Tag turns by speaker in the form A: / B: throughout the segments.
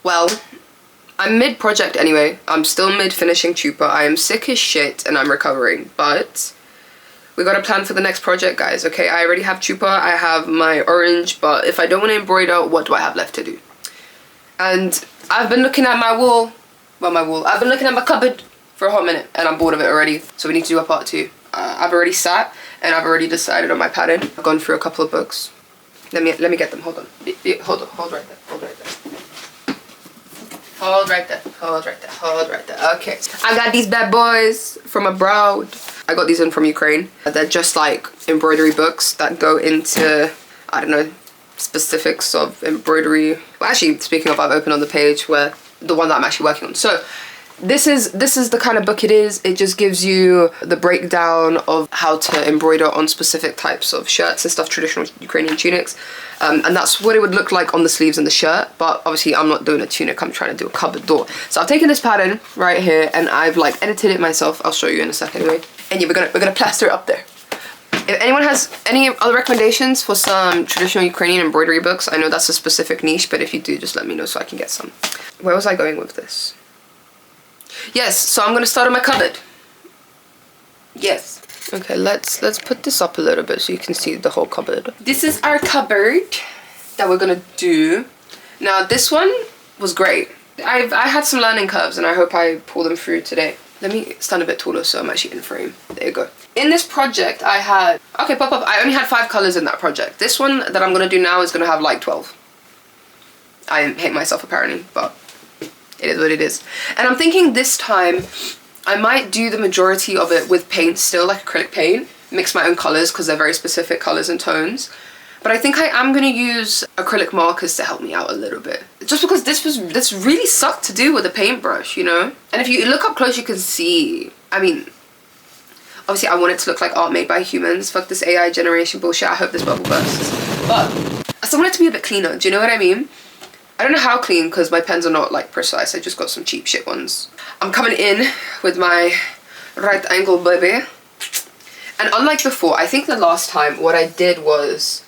A: Well, I'm mid-project anyway. I'm still mid-finishing Chupa. I am sick as shit and I'm recovering, but we got a plan for the next project, guys. Okay, I already have Chupa, I have my orange, but if I don't want to embroider, what do I have left to do? And I've been looking at my wall. Well, I've been looking at my cupboard for a hot minute and I'm bored of it already. So we need to do a part 2. I've already sat and I've already decided on my pattern. I've gone through a couple of books. Let me get them. Hold on. Hold right there. Hold right there. Hold right there. Hold right there. Hold right there. Okay. I got these bad boys from abroad. I got these in from Ukraine. They're just like embroidery books that go into, I don't know, specifics of embroidery. Well, actually, speaking of, I've opened on the page where the one that I'm actually working on. So this is the kind of book it is. It just gives you the breakdown of how to embroider on specific types of shirts and stuff, traditional Ukrainian tunics. And that's what it would look like on the sleeves and the shirt. But obviously I'm not doing a tunic, I'm trying to do a cupboard door. So I've taken this pattern right here and I've like edited it myself. I'll show you in a second anyway. And yeah, we're gonna plaster it up there. If anyone has any other recommendations for some traditional Ukrainian embroidery books, I know that's a specific niche, but if you do, just let me know so I can get some. Where was I going with this? Yes, so I'm gonna start on my cupboard. Yes. Okay, let's put this up a little bit so you can see the whole cupboard. This is our cupboard that we're gonna do. Now this one was great. I had some learning curves and I hope I pull them through today. Let me stand a bit taller so I'm actually in frame. There you go. In this project I had, okay, pop up. I only had 5 colors in that project. This one that I'm gonna do now is gonna have like 12. I hate myself apparently, but it is what it is. And I'm thinking this time I might do the majority of it with paint still, like acrylic paint. Mix my own colors because they're very specific colors and tones. But I think I am going to use acrylic markers to help me out a little bit. Just because this really sucked to do with a paintbrush, you know? And if you look up close you can see, I mean, obviously I want it to look like art made by humans. Fuck this AI generation bullshit. I hope this bubble bursts. But I still want it to be a bit cleaner, do you know what I mean? I don't know how clean because my pens are not like precise. I just got some cheap shit ones. I'm coming in with my right angle baby. And unlike before, I think the last time what I did was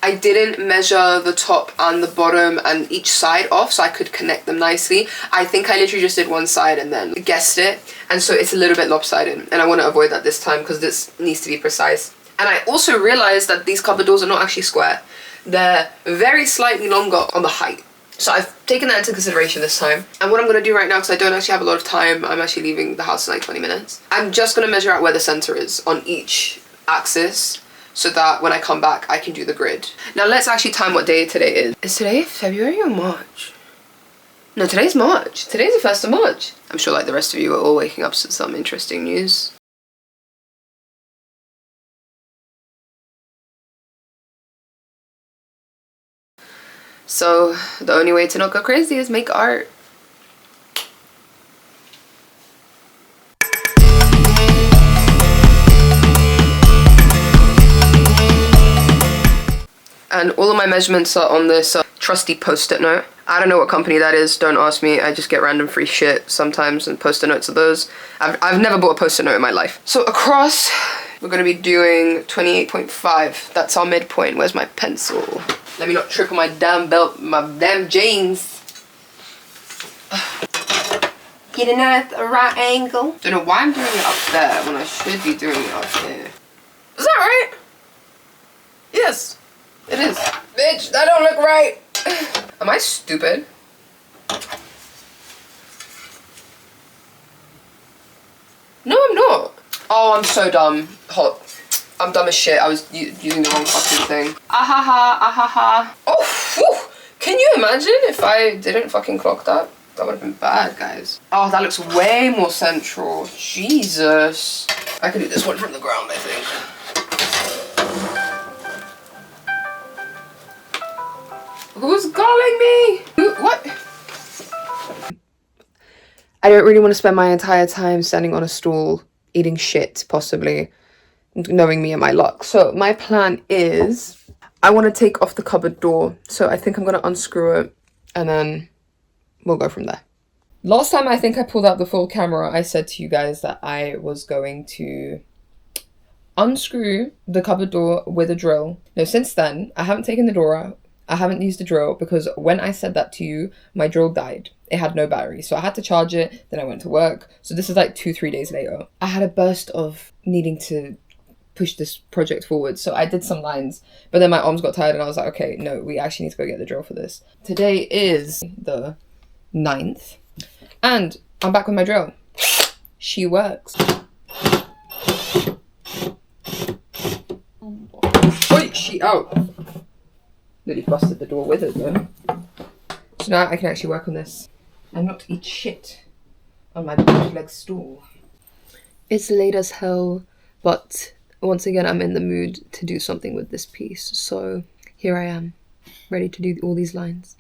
A: I didn't measure the top and the bottom and each side off so I could connect them nicely. I think I literally just did one side and then guessed it. And so it's a little bit lopsided. And I want to avoid that this time because this needs to be precise. And I also realized that these cupboard doors are not actually square. They're very slightly longer on the height. So I've taken that into consideration this time. And what I'm going to do right now, because I don't actually have a lot of time, I'm actually leaving the house in like 20 minutes. I'm just going to measure out where the center is on each axis so that when I come back, I can do the grid. Now let's actually time what day today is. Is today February or March? No, today's March. Today's the 1st of March. I'm sure like the rest of you are all waking up to some interesting news. So the only way to not go crazy is make art. And all of my measurements are on this trusty post-it note. I don't know what company that is, don't ask me. I just get random free shit sometimes and post-it notes of those. I've never bought a post-it note in my life. So across, we're gonna be doing 28.5. That's our midpoint. Where's my pencil? Let me not trip on my damn belt, my damn jeans. Getting at a right angle. Don't know why I'm doing it up there when I should be doing it up here. Is that right? Yes, it is. Bitch, that don't look right. Am I stupid? No, I'm not. Oh, I'm so dumb. I'm dumb as shit. I was using the wrong fucking thing. Ahaha, ahaha. Oh, whew. Can you imagine if I didn't fucking clock that? That would have been bad, guys. Oh, that looks way more central. Jesus. I could do this one from the ground, I think. Who's calling me? What? I don't really want to spend my entire time standing on a stool, eating shit, possibly. Knowing me and my luck. So my plan is I want to take off the cupboard door. So I think I'm going to unscrew it and then we'll go from there. Last time I think I pulled out the full camera, I said to you guys that I was going to unscrew the cupboard door with a drill. Now since then, I haven't taken the door out. I haven't used a drill because when I said that to you, my drill died. It had no battery, so I had to charge it. Then I went to work. So this is like 2-3 days later. I had a burst of needing to push this project forward. So I did some lines, but then my arms got tired and I was like, okay, no, we actually need to go get the drill for this. Today is the 9th and I'm back with my drill. She works. Oi, she out. Nearly busted the door with it though. So now I can actually work on this and not eat shit on my bootleg stool. It's late as hell, but once again I'm in the mood to do something with this piece. So here I am, ready to do all these lines.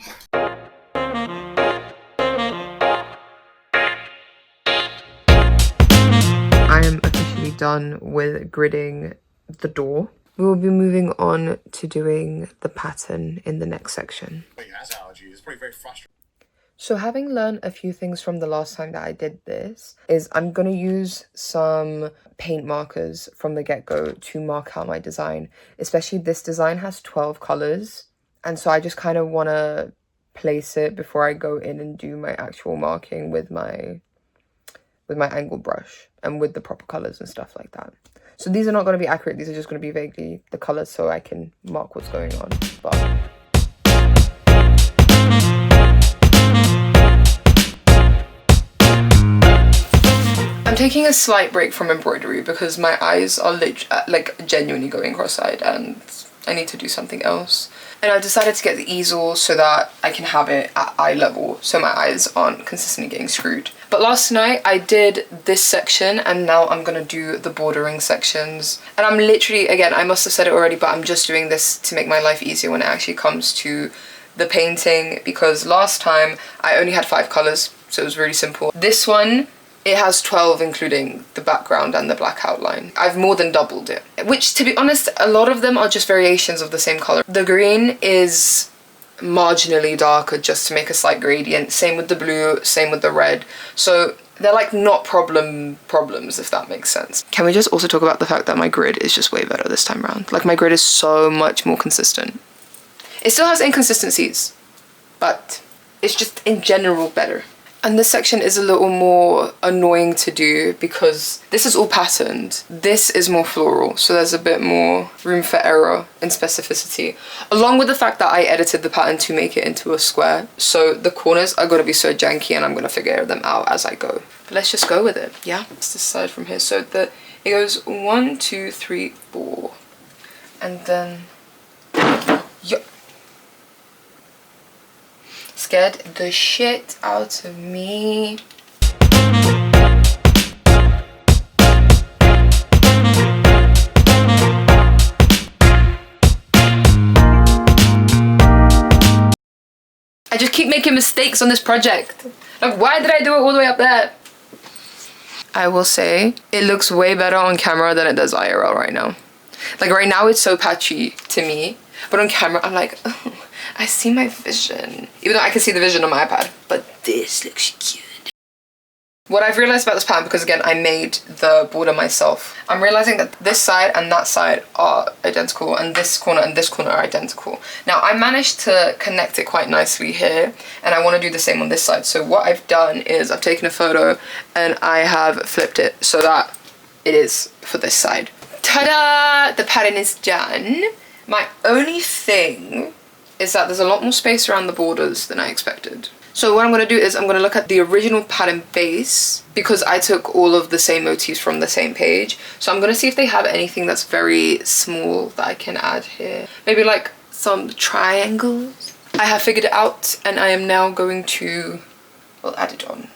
A: I am officially done with gridding the door. We will be moving on to doing the pattern in the next section.
B: It's probably very frustrating.
A: So having learned a few things from the last time that I did this, is I'm going to use some paint markers from the get-go to mark out my design. Especially this design has 12 colours. And so I just kind of want to place it before I go in and do my actual marking with my angle brush and with the proper colours and stuff like that. So these are not going to be accurate, these are just going to be vaguely the colours so I can mark what's going on. But I'm taking a slight break from embroidery because my eyes are like genuinely going cross-eyed and I need to do something else. And I decided to get the easel so that I can have it at eye level so my eyes aren't consistently getting screwed. But last night I did this section and now I'm gonna do the bordering sections. And I'm literally, again, I must have said it already, but I'm just doing this to make my life easier when it actually comes to the painting because last time I only had 5 colours, so it was really simple. This one, it has 12 including the background and the black outline. I've more than doubled it, which to be honest, a lot of them are just variations of the same colour. The green is marginally darker just to make a slight gradient. Same with the blue, same with the red. So they're like not problems, if that makes sense. Can we just also talk about the fact that my grid is just way better this time around? Like my grid is so much more consistent. It still has inconsistencies, but it's just in general better. And this section is a little more annoying to do because this is all patterned. This is more floral, so there's a bit more room for error and specificity. Along with the fact that I edited the pattern to make it into a square, so the corners are going to be so janky and I'm going to figure them out as I go. But let's just go with it, yeah? Let's decide from here. So it goes 1, 2, 3, 4. And then... yeah. Scared the shit out of me. I just keep making mistakes on this project. Like, why did I do it all the way up there? I will say, it looks way better on camera than it does IRL right now. Like, right now it's so patchy to me, but on camera I'm like, oh, I see my vision. Even though I can see the vision on my iPad. But this looks cute. What I've realized about this pattern, because again, I made the border myself, I'm realizing that this side and that side are identical and this corner are identical. Now, I managed to connect it quite nicely here and I want to do the same on this side. So what I've done is I've taken a photo and I have flipped it so that it is for this side. Ta-da! The pattern is done. My only thing is that there's a lot more space around the borders than I expected. So what I'm going to do is I'm going to look at the original pattern base because I took all of the same motifs from the same page. So I'm going to see if they have anything that's very small that I can add here. Maybe like some triangles. I have figured it out and I am now going to, well, add it on.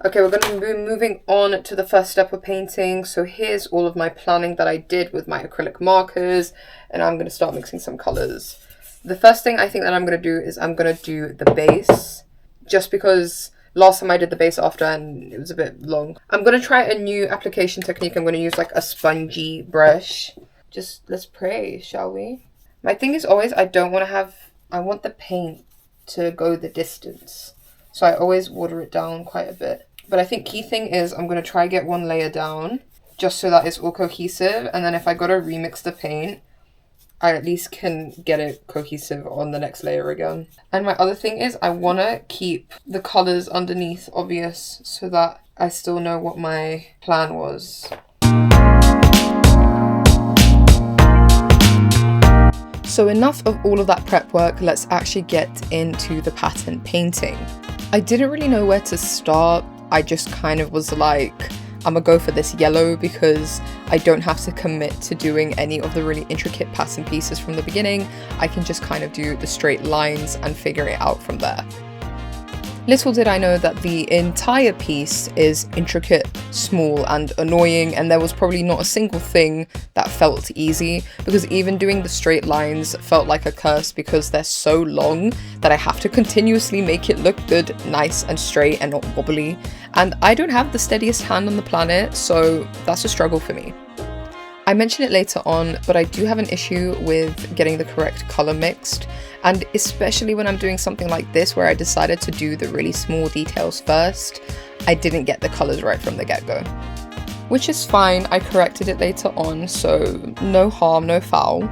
A: Okay, we're going to be moving on to the first step of painting. So here's all of my planning that I did with my acrylic markers, and I'm going to start mixing some colors. The first thing I think that I'm going to do is I'm going to do the base, just because last time I did the base after and it was a bit long. I'm going to try a new application technique. I'm going to use like a spongy brush. Just let's pray, shall we? My thing is always I want the paint to go the distance. So I always water it down quite a bit. But I think key thing is I'm going to try get one layer down just so that it's all cohesive. And then if I got to remix the paint, I at least can get it cohesive on the next layer again. And my other thing is I want to keep the colours underneath obvious so that I still know what my plan was. So enough of all of that prep work, let's actually get into the pattern painting. I didn't really know where to start. I just kind of was like, I'm gonna go for this yellow because I don't have to commit to doing any of the really intricate pattern pieces from the beginning. I can just kind of do the straight lines and figure it out from there. Little did I know that the entire piece is intricate, small and annoying, and there was probably not a single thing that felt easy, because even doing the straight lines felt like a curse because they're so long that I have to continuously make it look good, nice and straight and not wobbly. And I don't have the steadiest hand on the planet, so that's a struggle for me. I mention it later on, but I do have an issue with getting the correct colour mixed, and especially when I'm doing something like this where I decided to do the really small details first, I didn't get the colours right from the get-go. Which is fine, I corrected it later on, so no harm, no foul.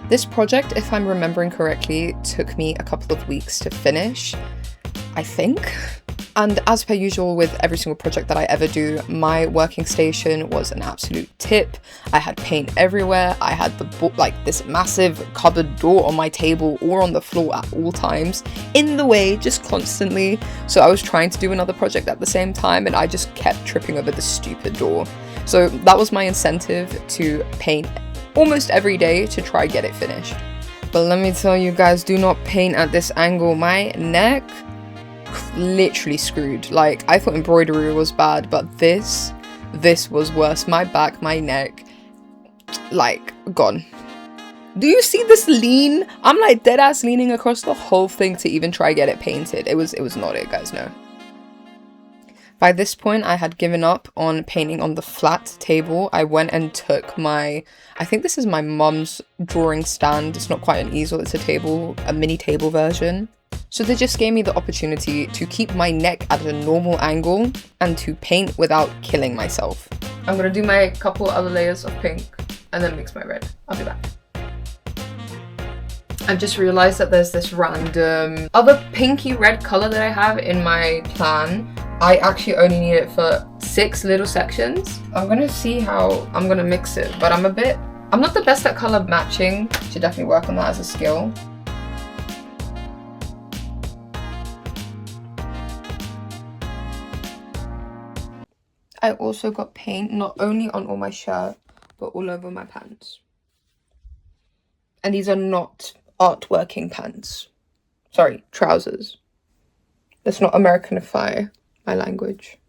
A: This project, if I'm remembering correctly, took me a couple of weeks to finish, I think. And as per usual with every single project that I ever do, my working station was an absolute tip. I had paint everywhere. I had this massive cupboard door on my table or on the floor at all times, in the way, just constantly. So I was trying to do another project at the same time and I just kept tripping over the stupid door. So that was my incentive to paint almost every day to try get it finished. But let me tell you guys, do not paint at this angle. My neck literally screwed. Like, I thought embroidery was bad, but this was worse. My back, my neck, like, gone. Do you see this lean? I'm like dead ass leaning across the whole thing to even try get it painted. It was not it, guys, no. By this point, I had given up on painting on the flat table. I went and took I think this is my mum's drawing stand. It's not quite an easel, it's a table, a mini table version. So they just gave me the opportunity to keep my neck at a normal angle and to paint without killing myself. I'm gonna do my couple other layers of pink and then mix my red. I'll be back. I've just realized that there's this random other pinky red color that I have in my plan. I actually only need it for 6 little sections. I'm gonna see how I'm gonna mix it, but I'm not the best at color matching. Should definitely work on that as a skill. I also got paint not only on all my shirt, but all over my pants. And these are not artworking pants. Sorry, trousers. Let's not Americanify my language.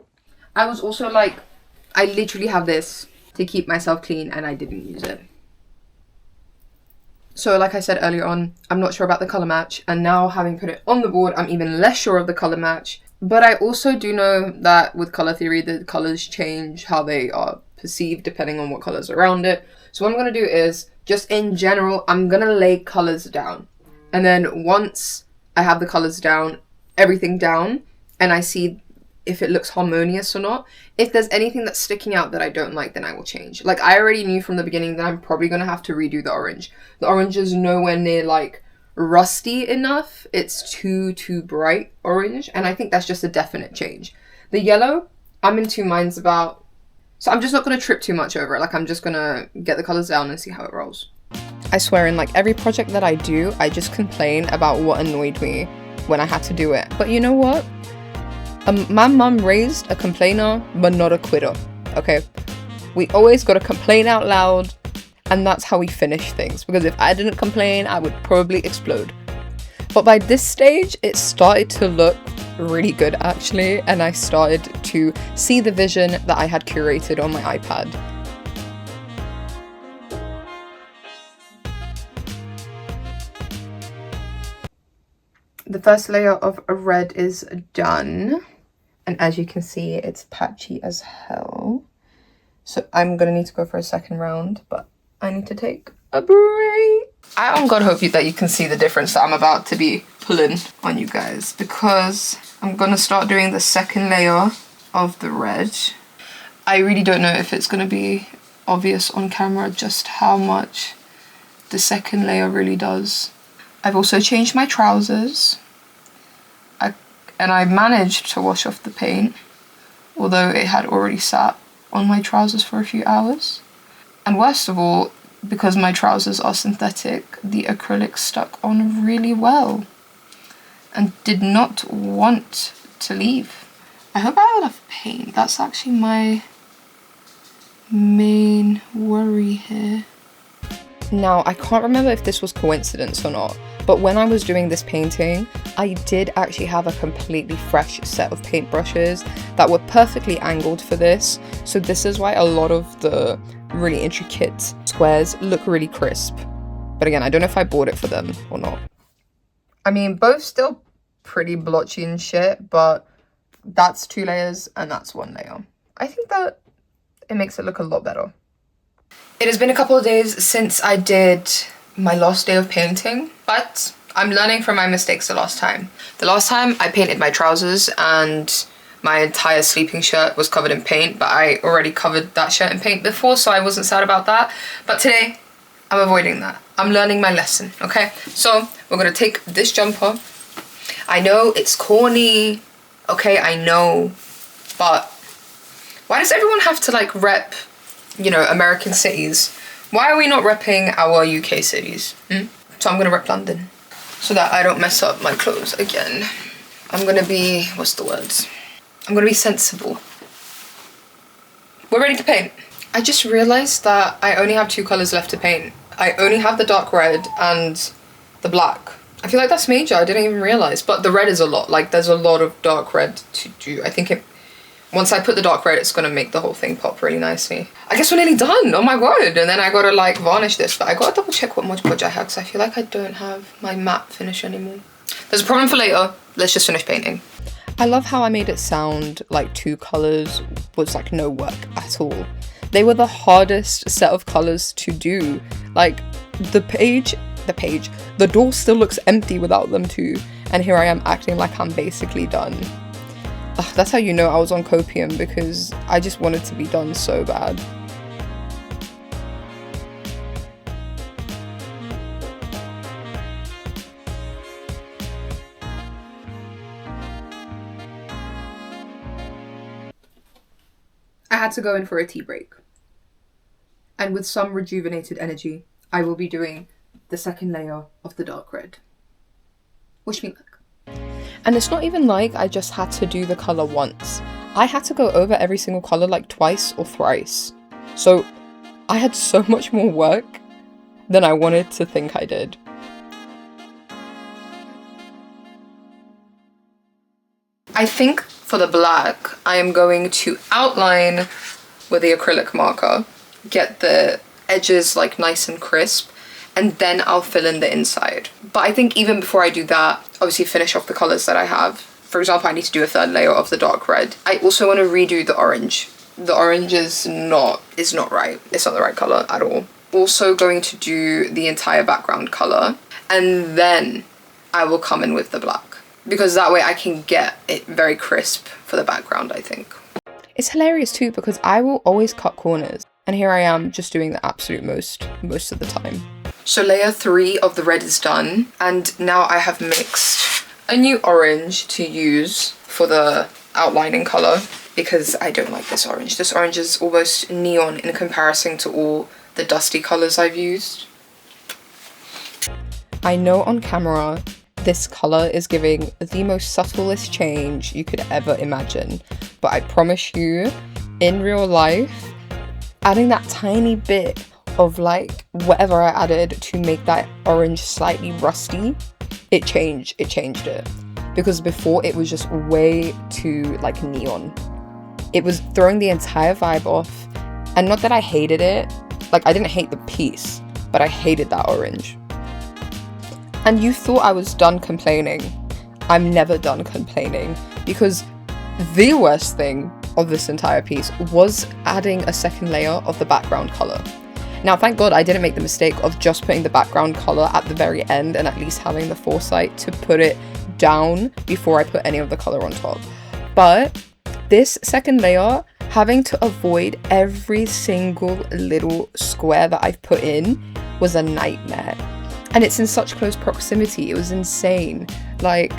A: I was also like, I literally have this to keep myself clean and I didn't use it. So like I said earlier on, I'm not sure about the colour match, and now having put it on the board, I'm even less sure of the colour match. But I also do know that with colour theory, the colours change how they are perceived depending on what colours are around it. So what I'm going to do is, just in general, I'm going to lay colours down. And then once I have the colours down, everything down, and I see if it looks harmonious or not, if there's anything that's sticking out that I don't like, then I will change. Like, I already knew from the beginning that I'm probably going to have to redo the orange. The orange is nowhere near, like, rusty enough. It's too bright orange, and I think that's just a definite change. The yellow, I'm in two minds about, so I'm just not going to trip too much over it. Like, I'm just going to get the colours down and see how it rolls. I swear, in like every project that I do, I just complain about what annoyed me when I had to do it. But you know what? My mum raised a complainer, but not a quitter, okay? We always got to complain out loud, and that's how we finish things. Because if I didn't complain, I would probably explode. But by this stage, it started to look really good, actually, and I started to see the vision that I had curated on my iPad. The first layer of red is done. And as you can see, it's patchy as hell. So I'm gonna need to go for a second round, but I need to take a break. I on God hope that you can see the difference that I'm about to be pulling on you guys, because I'm gonna start doing the second layer of the red. I really don't know if it's gonna be obvious on camera just how much the second layer really does. I've also changed my trousers. I managed to wash off the paint, although it had already sat on my trousers for a few hours. And worst of all, because my trousers are synthetic, the acrylic stuck on really well and did not want to leave. I hope I have enough paint. That's actually my main worry here. Now, I can't remember if this was coincidence or not, but when I was doing this painting, I did actually have a completely fresh set of paintbrushes that were perfectly angled for this. So this is why a lot of the really intricate squares look really crisp. But again, I don't know if I bought it for them or not. I mean, both still pretty blotchy and shit, but that's 2 layers and that's 1 layer. I think that it makes it look a lot better. It has been a couple of days since I did my last day of painting, but I'm learning from my mistakes the last time. The last time I painted my trousers and my entire sleeping shirt was covered in paint, but I already covered that shirt in paint before, so I wasn't sad about that. But today, I'm avoiding that. I'm learning my lesson, okay? So we're gonna take this jumper. I know it's corny, okay, I know, but why does everyone have to like rep, you know, American cities? Why are we not repping our UK cities? So I'm gonna rep London so that I don't mess up my clothes again. I'm gonna be, what's the words? I'm gonna be sensible. We're ready to paint. I just realized that I only have 2 colors left to paint. I only have the dark red and the black. I feel like that's major, I didn't even realize, but the red is a lot. Like there's a lot of dark red to do. I think once I put the dark red, it's gonna make the whole thing pop really nicely. I guess we're nearly done, oh my god. And then I gotta like varnish this, but I gotta double check what Mod Podge I have because I feel like I don't have my matte finish anymore. There's a problem for later, let's just finish painting. I love how I made it sound like 2 colors was like no work at all. They were the hardest set of colors to do. Like the door still looks empty without them too. And here I am acting like I'm basically done. Ugh, that's how you know I was on copium, because I just wanted to be done so bad. I had to go in for a tea break. And with some rejuvenated energy, I will be doing the second layer of the dark red. Wish me luck. And it's not even like I just had to do the colour once. I had to go over every single colour like twice or thrice. So I had so much more work than I wanted to think I did. I think for the black, I am going to outline with the acrylic marker, get the edges like nice and crisp, and then I'll fill in the inside. But I think even before I do that, obviously finish off the colours that I have. For example, I need to do a 3rd layer of the dark red. I also want to redo the orange. The orange is not right. It's not the right colour at all. Also going to do the entire background colour, and then I will come in with the black. Because that way I can get it very crisp for the background, I think. It's hilarious too, because I will always cut corners. And here I am just doing the absolute most of the time. So layer 3 of the red is done. And now I have mixed a new orange to use for the outlining colour, because I don't like this orange. This orange is almost neon in comparison to all the dusty colours I've used. I know on camera this colour is giving the most subtlest change you could ever imagine, but I promise you, in real life, adding that tiny bit of like whatever I added to make that orange slightly rusty, it changed it. Because before it was just way too like neon. It was throwing the entire vibe off, and not that I hated it, like I didn't hate the piece, but I hated that orange. And you thought I was done complaining. I'm never done complaining, because the worst thing of this entire piece was adding a 2nd layer of the background colour. Now, thank God I didn't make the mistake of just putting the background colour at the very end and at least having the foresight to put it down before I put any of the colour on top. But this 2nd layer, having to avoid every single little square that I've put in, was a nightmare. And it's in such close proximity. It was insane. Like,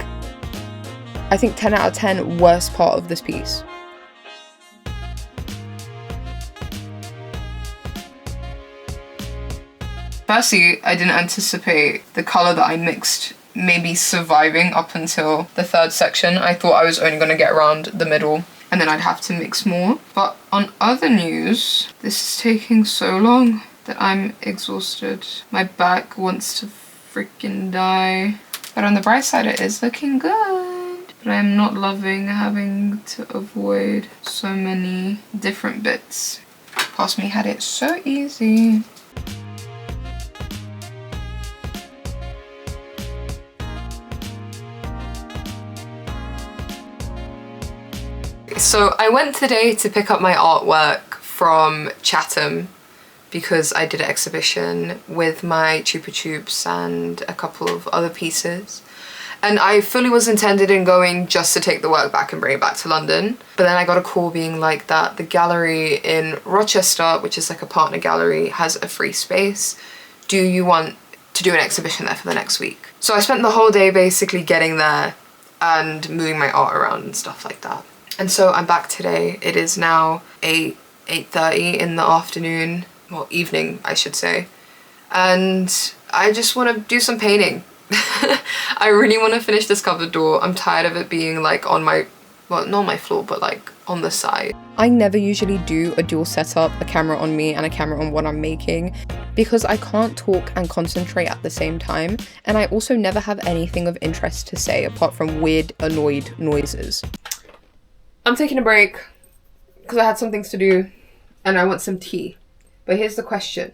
A: I think 10 out of 10 worst part of this piece. Firstly, I didn't anticipate the colour that I mixed maybe surviving up until the third section. I thought I was only going to get around the middle and then I'd have to mix more. But on other news, this is taking so long that I'm exhausted. My back wants to freaking die. But on the bright side, it is looking good. But I'm not loving having to avoid so many different bits. Past me had it so easy. So I went today to pick up my artwork from Chatham because I did an exhibition with my Chupa Chups and a couple of other pieces. And I fully was intended in going just to take the work back and bring it back to London. But then I got a call being like that the gallery in Rochester, which is like a partner gallery, has a free space. Do you want to do an exhibition there for the next week? So I spent the whole day basically getting there and moving my art around and stuff like that. And so I'm back today. It is now 8:30 in the afternoon, well, evening, I should say. And I just want to do some painting. I really want to finish this cupboard door. I'm tired of it being like on my, well, not on my floor, but like on the side. I never usually do a dual setup, a camera on me and a camera on what I'm making, because I can't talk and concentrate at the same time. And I also never have anything of interest to say apart from weird, annoyed noises. I'm taking a break because I had some things to do and I want some tea. But here's the question.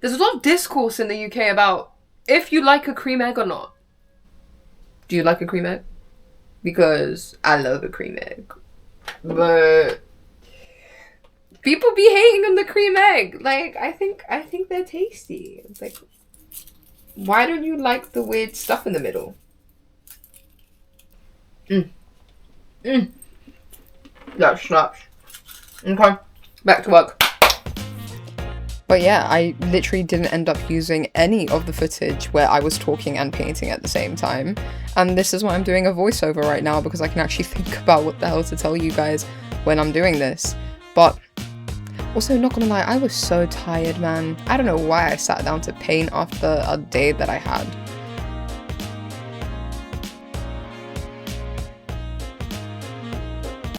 A: There's a lot of discourse in the UK about if you like a cream egg or not. Do you like a cream egg? Because I love a cream egg. But people be hating on the cream egg. Like, I think they're tasty. It's like, why don't you like the weird stuff in the middle? That slaps. Okay, back to work. But yeah, I literally didn't end up using any of the footage where I was talking and painting at the same time. And this is why I'm doing a voiceover right now, because I can actually think about what the hell to tell you guys when I'm doing this. But also, not gonna lie, I was so tired, man. I don't know why I sat down to paint after a day that I had.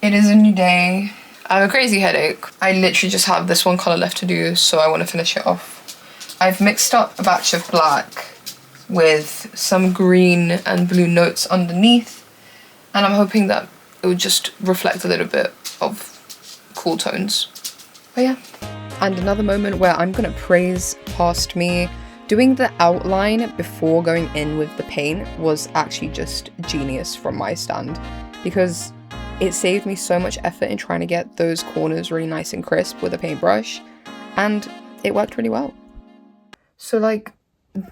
A: It is a new day. I have a crazy headache. I literally just have this one colour left to do, so I want to finish it off. I've mixed up a batch of black with some green and blue notes underneath, and I'm hoping that it would just reflect a little bit of cool tones. But yeah. And another moment where I'm gonna praise past me. Doing the outline before going in with the paint was actually just genius from my stand, because it saved me so much effort in trying to get those corners really nice and crisp with a paintbrush, and it worked really well. So like,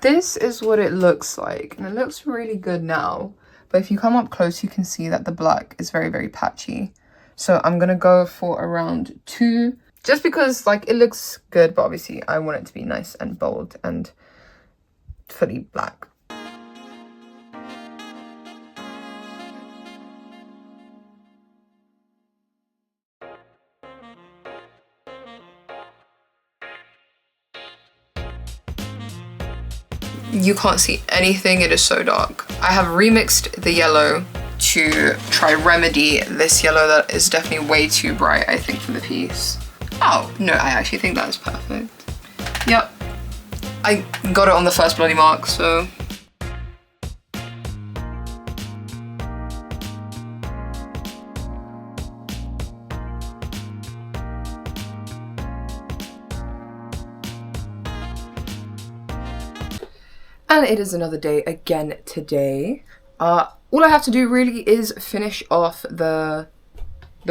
A: this is what it looks like, and it looks really good now, but if you come up close you can see that the black is very, very patchy. So I'm gonna go for around 2, just because like it looks good, but obviously I want it to be nice and bold and fully black. You can't see anything, it is so dark. I have remixed the yellow to try remedy this yellow that is definitely way too bright, I think, for the piece. Oh, no, I actually think that is perfect. Yep. I got it on the first bloody mark, so. And it is another day again today. All I have to do really is finish off the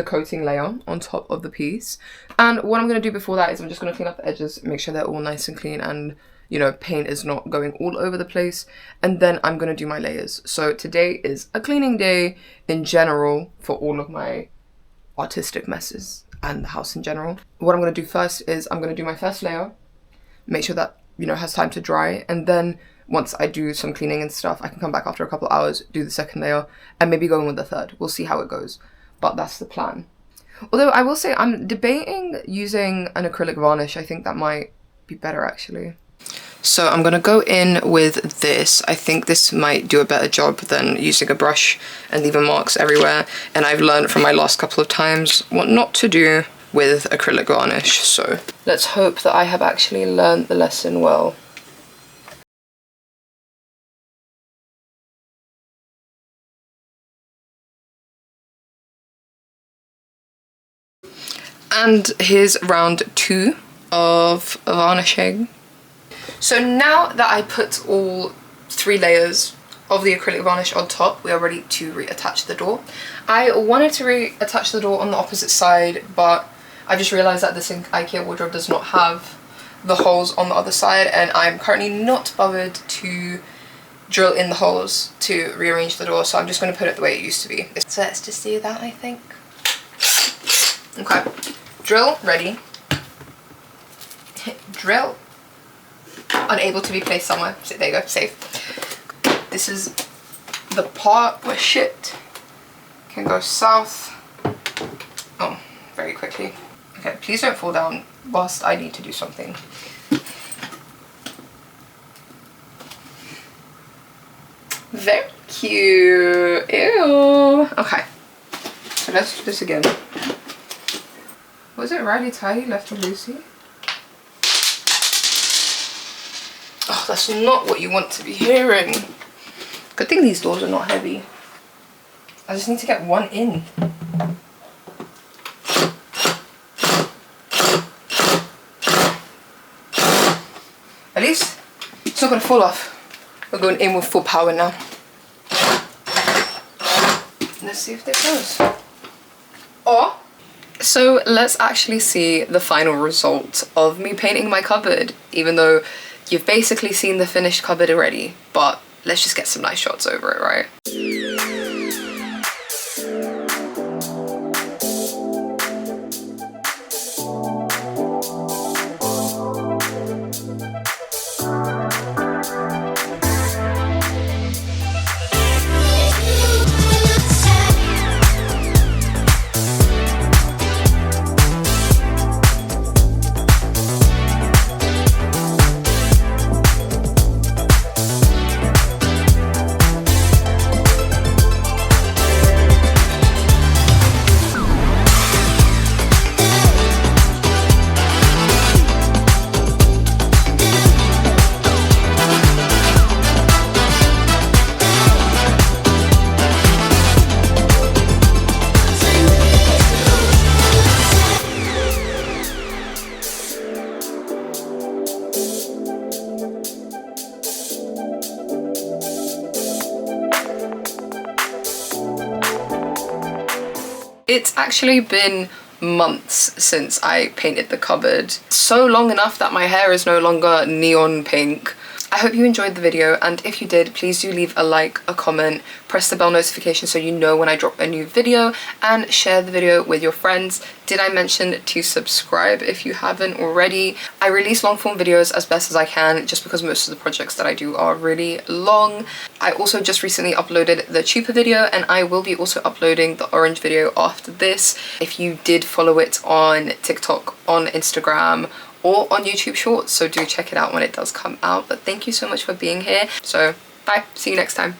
A: coating layer on top of the piece. And what I'm going to do before that is I'm just going to clean up the edges, make sure they're all nice and clean and, you know, paint is not going all over the place. And then I'm going to do my layers. So today is a cleaning day in general for all of my artistic messes and the house in general. What I'm going to do first is I'm going to do my first layer, make sure that, you know, has time to dry. And then once I do some cleaning and stuff, I can come back after a couple hours, do the second layer, and maybe go in with the third. We'll see how it goes. But that's the plan. Although I will say I'm debating using an acrylic varnish. I think that might be better actually. So I'm gonna go in with this. I think this might do a better job than using a brush and leaving marks everywhere. And I've learned from my last couple of times what not to do with acrylic varnish. So let's hope that I have actually learned the lesson well. And here's round 2 of varnishing. So now that I put all 3 layers of the acrylic varnish on top, we are ready to reattach the door. I wanted to reattach the door on the opposite side, but I just realized that this Ikea wardrobe does not have the holes on the other side, and I'm currently not bothered to drill in the holes to rearrange the door, so I'm just going to put it the way it used to be. So let's just do that, I think. Okay. Drill ready. Drill. Unable to be placed somewhere. So there you go, safe. This is the part where shit can go south. Oh, very quickly. Okay, please don't fall down whilst I need to do something. Very cute. Ew. Okay. So let's do this again. Was it Riley Tidy left with Lucy? Oh, that's not what you want to be hearing. Good thing these doors are not heavy. I just need to get one in. At least it's not gonna fall off. We're going in with full power now. Let's see if this goes. Oh. So let's actually see the final result of me painting my cupboard, even though you've basically seen the finished cupboard already, but let's just get some nice shots over it, right? It's actually been months since I painted the cupboard. So long enough that my hair is no longer neon pink. I hope you enjoyed the video, and if you did, please do leave a like, a comment, press the bell notification so you know when I drop a new video, and share the video with your friends. Did I mention to subscribe if you haven't already? I release long form videos as best as I can, just because most of the projects that I do are really long. I also just recently uploaded the Chupa video, and I will be also uploading the orange video after this. If you did follow it on TikTok, on Instagram, or on YouTube Shorts, so do check it out when it does come out. But thank you so much for being here. So bye, see you next time.